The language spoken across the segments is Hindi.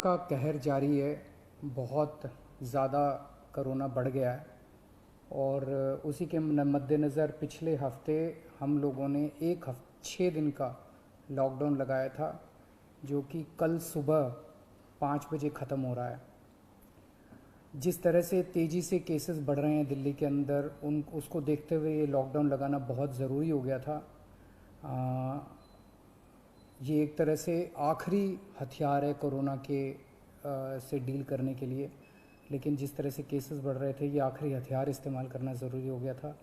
का कहर जारी है। बहुत ज़्यादा कोरोना बढ़ गया है और उसी के मद्देनज़र पिछले हफ्ते हम लोगों ने 6 दिन का लॉकडाउन लगाया था, जो कि कल सुबह 5 बजे ख़त्म हो रहा है। जिस तरह से तेज़ी से केसेस बढ़ रहे हैं दिल्ली के अंदर, उसको देखते हुए ये लॉकडाउन लगाना बहुत ज़रूरी हो गया था। ये एक तरह से आखिरी हथियार है कोरोना के से डील करने के लिए, लेकिन जिस तरह से केसेस बढ़ रहे थे ये आखिरी हथियार इस्तेमाल करना ज़रूरी हो गया था।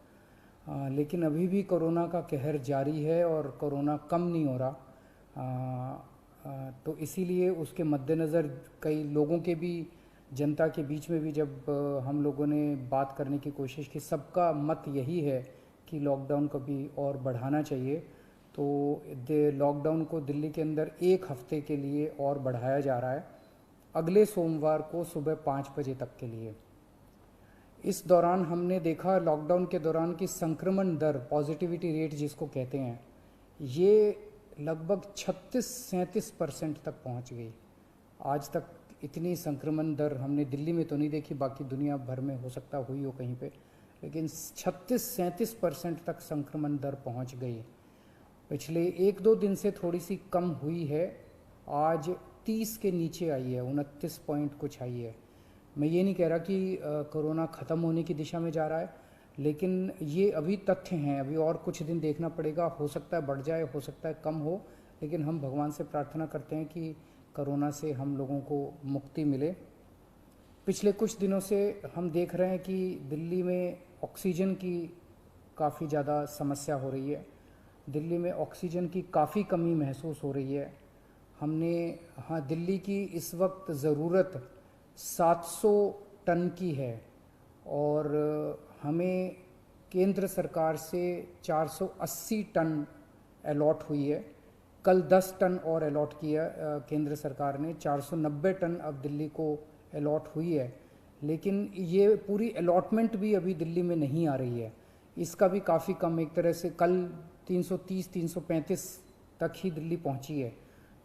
लेकिन अभी भी कोरोना का कहर जारी है और कोरोना कम नहीं हो रहा। तो इसीलिए उसके मद्देनज़र कई लोगों के भी, जनता के बीच में भी जब हम लोगों ने बात करने की कोशिश की, सबका मत यही है कि लॉकडाउन को भी और बढ़ाना चाहिए। तो लॉकडाउन को दिल्ली के अंदर 1 हफ्ते के लिए और बढ़ाया जा रहा है, अगले सोमवार को सुबह 5 बजे तक के लिए। इस दौरान हमने देखा, लॉकडाउन के दौरान की संक्रमण दर, पॉजिटिविटी रेट जिसको कहते हैं, ये लगभग 36-37% तक पहुंच गई। आज तक इतनी संक्रमण दर हमने दिल्ली में तो नहीं देखी, बाकी दुनिया भर में हो सकता हुई हो कहीं पे, लेकिन 36-37% तक संक्रमण दर पहुंच गई। पिछले 1-2 दिन से थोड़ी सी कम हुई है, आज 30 के नीचे आई है, 29 पॉइंट कुछ आई है। मैं ये नहीं कह रहा कि कोरोना ख़त्म होने की दिशा में जा रहा है, लेकिन ये अभी तथ्य हैं, अभी और कुछ दिन देखना पड़ेगा। हो सकता है बढ़ जाए, हो सकता है कम हो, लेकिन हम भगवान से प्रार्थना करते हैं कि कोरोना से हम लोगों को मुक्ति मिले। पिछले कुछ दिनों से हम देख रहे हैं कि दिल्ली में ऑक्सीजन की काफ़ी ज़्यादा समस्या हो रही है। दिल्ली में ऑक्सीजन की काफ़ी कमी महसूस हो रही है। दिल्ली की इस वक्त ज़रूरत 700 टन की है और हमें केंद्र सरकार से 480 टन अलॉट हुई है। कल 10 टन और अलॉट किया केंद्र सरकार ने, 490 टन अब दिल्ली को अलॉट हुई है। लेकिन ये पूरी अलॉटमेंट भी अभी दिल्ली में नहीं आ रही है, इसका भी काफ़ी कम, एक तरह से कल 330-335 तक ही दिल्ली पहुंची है।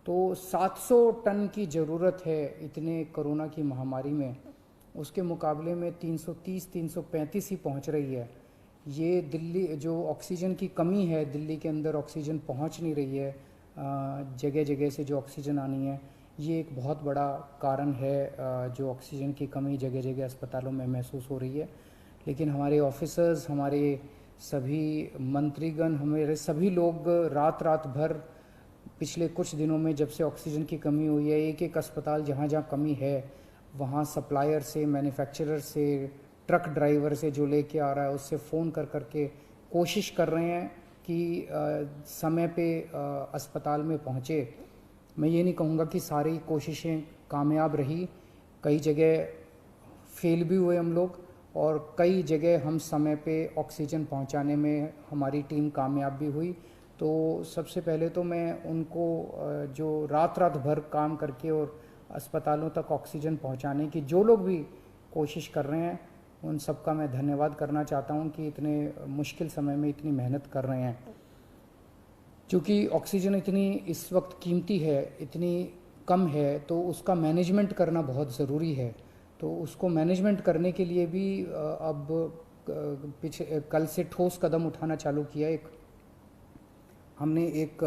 तो 700 टन की ज़रूरत है इतने कोरोना की महामारी में, उसके मुकाबले में 330-335 ही पहुंच रही है। ये दिल्ली जो ऑक्सीजन की कमी है, दिल्ली के अंदर ऑक्सीजन पहुंच नहीं रही है, जगह जगह से जो ऑक्सीजन आनी है, ये एक बहुत बड़ा कारण है जो ऑक्सीजन की कमी जगह जगह अस्पतालों में महसूस हो रही है। लेकिन हमारे ऑफिसर्स, हमारे सभी मंत्रीगण, हमारे सभी लोग रात रात भर पिछले कुछ दिनों में, जब से ऑक्सीजन की कमी हुई है, एक एक अस्पताल जहाँ जहाँ कमी है वहाँ सप्लायर से, मैन्युफैक्चरर से, ट्रक ड्राइवर से जो लेके आ रहा है उससे फ़ोन कर करके कोशिश कर रहे हैं कि समय पे अस्पताल में पहुँचे। मैं ये नहीं कहूँगा कि सारी कोशिशें कामयाब रही, कई जगह फेल भी हुए हम लोग, और कई जगह हम समय पे ऑक्सीजन पहुंचाने में हमारी टीम कामयाब भी हुई। तो सबसे पहले तो मैं उनको जो रात रात भर काम करके और अस्पतालों तक ऑक्सीजन पहुंचाने की जो लोग भी कोशिश कर रहे हैं, उन सबका मैं धन्यवाद करना चाहता हूं कि इतने मुश्किल समय में इतनी मेहनत कर रहे हैं। क्योंकि ऑक्सीजन इतनी इस वक्त कीमती है, इतनी कम है, तो उसका मैनेजमेंट करना बहुत ज़रूरी है। तो उसको मैनेजमेंट करने के लिए भी अब कल से ठोस कदम उठाना चालू किया। हमने एक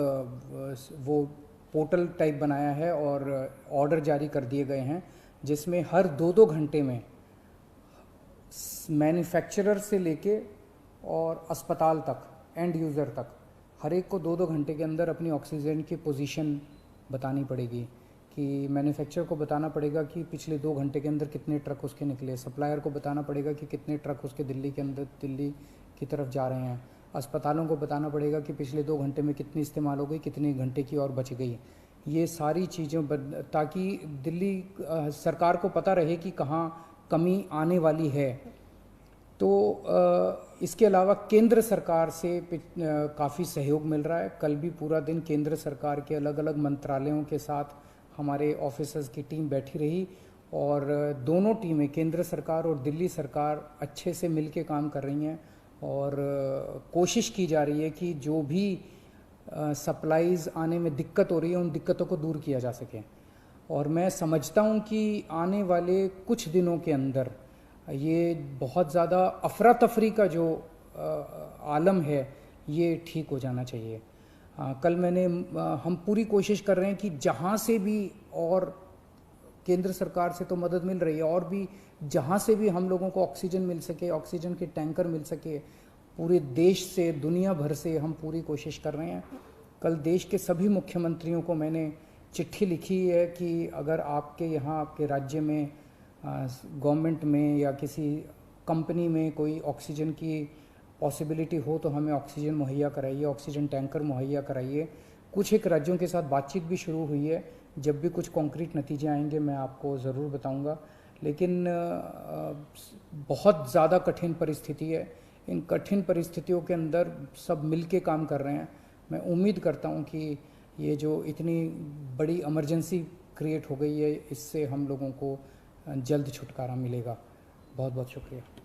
वो पोर्टल टाइप बनाया है और ऑर्डर जारी कर दिए गए हैं, जिसमें हर 2-2 घंटे में मैन्युफैक्चरर से लेके और अस्पताल तक, एंड यूज़र तक, हर एक को 2-2 घंटे के अंदर अपनी ऑक्सीजन की पोजीशन बतानी पड़ेगी। कि मैन्युफैक्चरर को बताना पड़ेगा कि पिछले 2 घंटे के अंदर कितने ट्रक उसके निकले, सप्लायर को बताना पड़ेगा कि कितने ट्रक उसके दिल्ली की तरफ जा रहे हैं, अस्पतालों को बताना पड़ेगा कि पिछले 2 घंटे में कितनी इस्तेमाल हो गई, कितने घंटे की और बच गई। ये सारी चीज़ें ताकि दिल्ली सरकार को पता रहे कि कहाँ कमी आने वाली है। तो इसके अलावा केंद्र सरकार से काफ़ी सहयोग मिल रहा है। कल भी पूरा दिन केंद्र सरकार के अलग अलग मंत्रालयों के साथ हमारे ऑफिसर्स की टीम बैठी रही और दोनों टीमें, केंद्र सरकार और दिल्ली सरकार, अच्छे से मिलके काम कर रही हैं और कोशिश की जा रही है कि जो भी सप्लाईज़ आने में दिक्कत हो रही है उन दिक्कतों को दूर किया जा सके। और मैं समझता हूँ कि आने वाले कुछ दिनों के अंदर ये बहुत ज़्यादा अफरा तफरी का जो आलम है ये ठीक हो जाना चाहिए। कल हम पूरी कोशिश कर रहे हैं कि जहाँ से भी, और केंद्र सरकार से तो मदद मिल रही है, और भी जहाँ से भी हम लोगों को ऑक्सीजन मिल सके, ऑक्सीजन के टैंकर मिल सके, पूरे देश से, दुनिया भर से हम पूरी कोशिश कर रहे हैं। कल देश के सभी मुख्यमंत्रियों को मैंने चिट्ठी लिखी है कि अगर आपके यहाँ, आपके राज्य में, गवर्नमेंट में या किसी कंपनी में कोई ऑक्सीजन की पॉसिबिलिटी हो तो हमें ऑक्सीजन मुहैया कराइए, ऑक्सीजन टैंकर मुहैया कराइए। कुछ एक राज्यों के साथ बातचीत भी शुरू हुई है। जब भी कुछ कॉन्क्रीट नतीजे आएंगे मैं आपको ज़रूर बताऊंगा। लेकिन बहुत ज़्यादा कठिन परिस्थिति है। इन कठिन परिस्थितियों के अंदर सब मिल के काम कर रहे हैं। मैं उम्मीद करता हूं कि ये जो इतनी बड़ी इमरजेंसी क्रिएट हो गई है, इससे हम लोगों को जल्द छुटकारा मिलेगा। बहुत बहुत शुक्रिया।